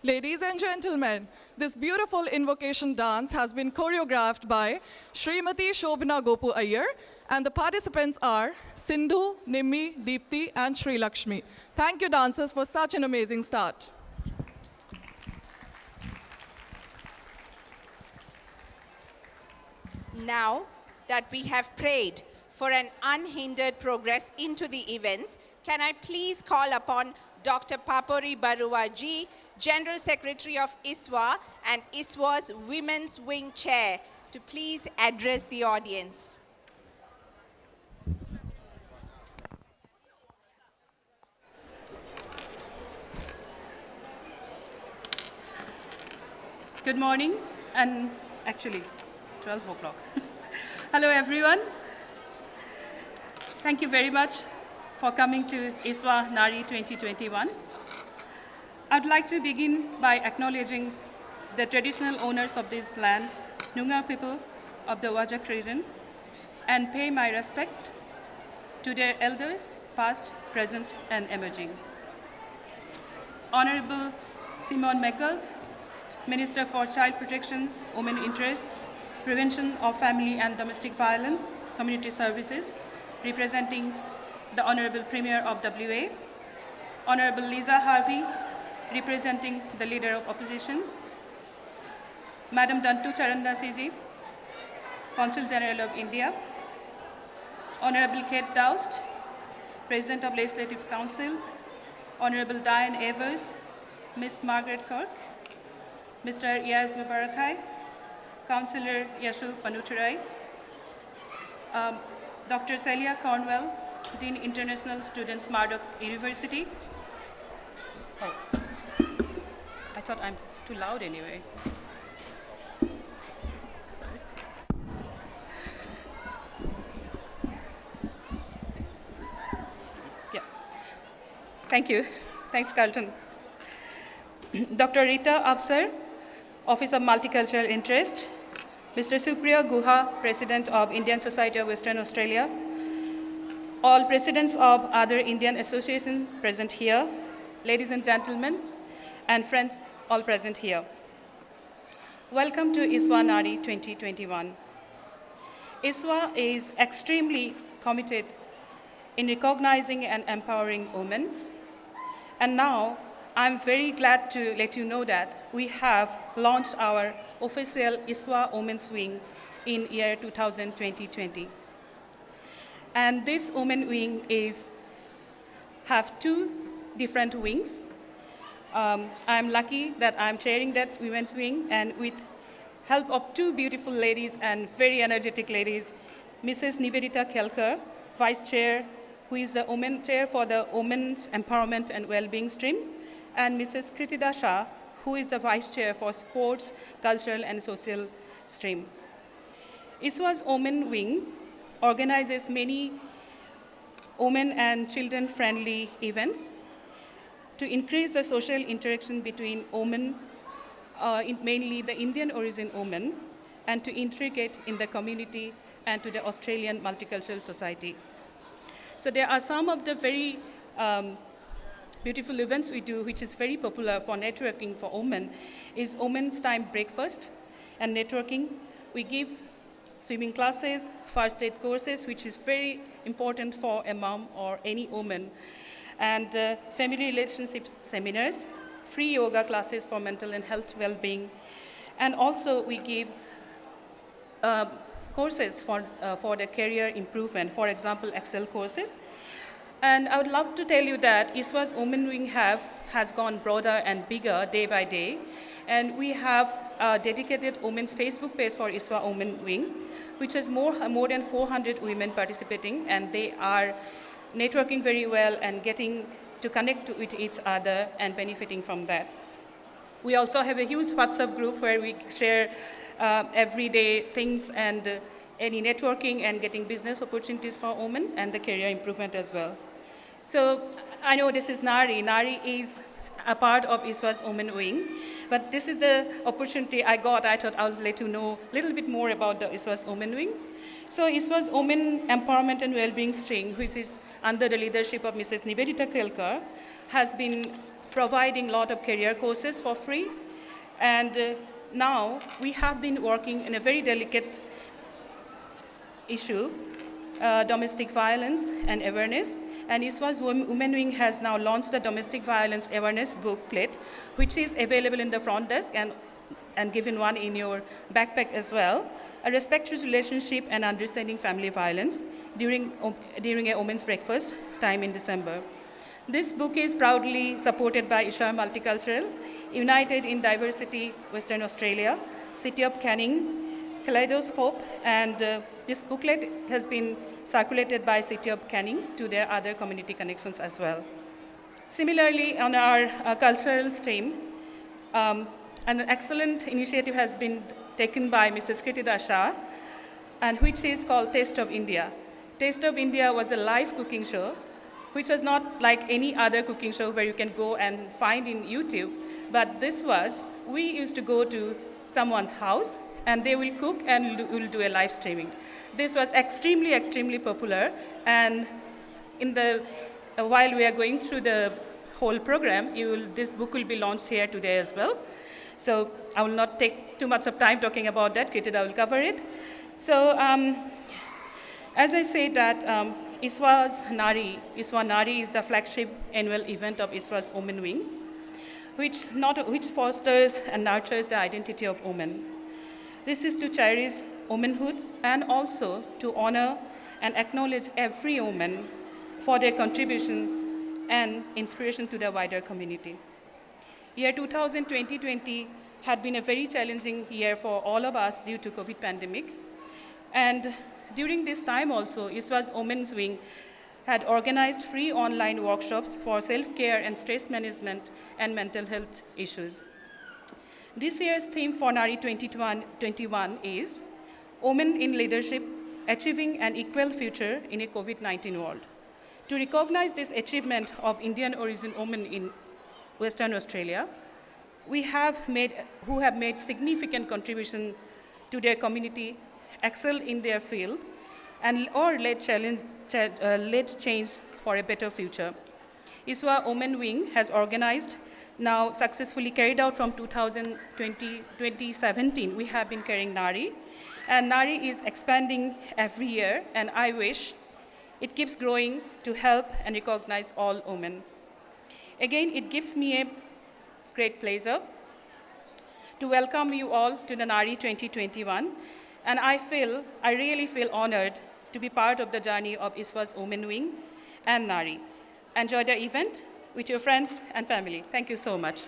Ladies and gentlemen, this beautiful invocation dance has been choreographed by Srimati Shobhana Gopu Iyer, and the participants are Sindhu, Nimmi, Deepthi, and Sri Lakshmi. Thank you, dancers, for such an amazing start. Now that we have prayed for an unhindered progress into the events, can I please call upon Dr. Papori Barua ji, General Secretary of ISWA and ISWA's Women's Wing Chair, to please address the audience. Good morning, and actually 12 o'clock. Hello everyone. Thank you very much for coming to ISWA Nari 2021. I'd like to begin by acknowledging the traditional owners of this land, Noongar people of the Wajak region, and pay my respect to their elders, past, present, and emerging. Honorable Simon Meckel, Minister for Child Protection, Women Interest, Prevention of Family and Domestic Violence, Community Services, representing the Honorable Premier of WA, Honorable Lisa Harvey, representing the Leader of Opposition, Madam Dantu Charandasiji, Consul General of India, Honorable Kate Doust, President of Legislative Council, Honorable Diane Evers, Ms. Margaret Kirk, Mr. Yaz Mubarakai, Councillor Yashu Panuturai, Dr. Celia Cornwell, Dean International Students, Murdoch University. Oh, I thought I'm too loud anyway. Sorry. Yeah. Thank you. Thanks, Carlton. Dr. Rita Afsar, Office of Multicultural Interest, Mr. Supriya Guha, President of Indian Society of Western Australia, all presidents of other Indian associations present here, ladies and gentlemen, and friends all present here. Welcome to ISWA Nari 2021. ISWA is extremely committed in recognizing and empowering women, and now I'm very glad to let you know that we have launched our official ISWA Women's Wing in year 2020. And this Women Wing have two different wings. I'm lucky that I'm chairing that Women's Wing, and with help of two beautiful ladies and very energetic ladies, Mrs. Nivedita Kelkar, Vice Chair, who is the Women Chair for the Women's Empowerment and Wellbeing Stream, and Mrs. Kritida Shah, who is the Vice Chair for Sports, Cultural and Social Stream. ISWA's Women Wing organizes many women and children-friendly events to increase the social interaction between women, mainly the Indian origin women, and to integrate in the community and to the Australian Multicultural Society. So there are some of the very beautiful events we do, which is very popular for networking for women, is Women's Time Breakfast and networking. We give swimming classes, first aid courses, which is very important for a mom or any woman, and family relationship seminars, free yoga classes for mental and health well-being, and also we give courses for the career improvement, for example, Excel courses. And I would love to tell you that ISWA's Women Wing has gone broader and bigger day by day. And we have a dedicated women's Facebook page for ISWA Women Wing, which has more than 400 women participating, and they are networking very well and getting to connect with each other and benefiting from that. We also have a huge WhatsApp group where we share everyday things and any networking and getting business opportunities for women and the career improvement as well. So I know this is Nari. Nari is a part of ISWA's Women Wing, but this is the opportunity I got. I thought I'll let you know a little bit more about the ISWA's Women Wing. So ISWA's Women Empowerment and Wellbeing Stream, which is under the leadership of Mrs. Nivedita Kelkar, has been providing a lot of career courses for free. And now we have been working in a very delicate issue, domestic violence and awareness. And ISWA's Women Wing has now launched the Domestic Violence Awareness Booklet, which is available in the front desk and given one in your backpack as well. A respectful relationship and understanding family violence during a women's breakfast time in December. This book is proudly supported by Isha Multicultural, United in Diversity, Western Australia, City of Canning, Kaleidoscope, and this booklet has been circulated by City of Canning to their other community connections as well. Similarly, on our cultural stream, an excellent initiative has been taken by Mrs. Kritida Shah, and which is called Taste of India. Taste of India was a live cooking show, which was not like any other cooking show where you can go and find in YouTube, but this was, we used to go to someone's house and they will cook and will do a live streaming. This was extremely, extremely popular, and while we are going through the whole program, this book will be launched here today as well. So I will not take too much of time talking about that. Kritida will cover it. So as I said that ISWA Nari is the flagship annual event of ISWA's Women Wing, which fosters and nurtures the identity of women. This is to cherish womanhood and also to honor and acknowledge every woman for their contribution and inspiration to the wider community. Year 2020 had been a very challenging year for all of us due to COVID pandemic. And during this time also, ISWA's Women's Wing had organized free online workshops for self-care and stress management and mental health issues. This year's theme for NARI 2021 is Women in Leadership, Achieving an Equal Future in a COVID-19 World. To recognize this achievement of Indian origin women in Western Australia, who have made significant contribution to their community, excel in their field, or led change for a better future. ISWA Women Wing has organized, now successfully carried out from 2017, we have been carrying NARI. And NARI is expanding every year, and I wish it keeps growing to help and recognize all women. Again, it gives me a great pleasure to welcome you all to the NARI 2021. And I really feel honored to be part of the journey of ISWA's Women Wing and NARI. Enjoy the event with your friends and family. Thank you so much.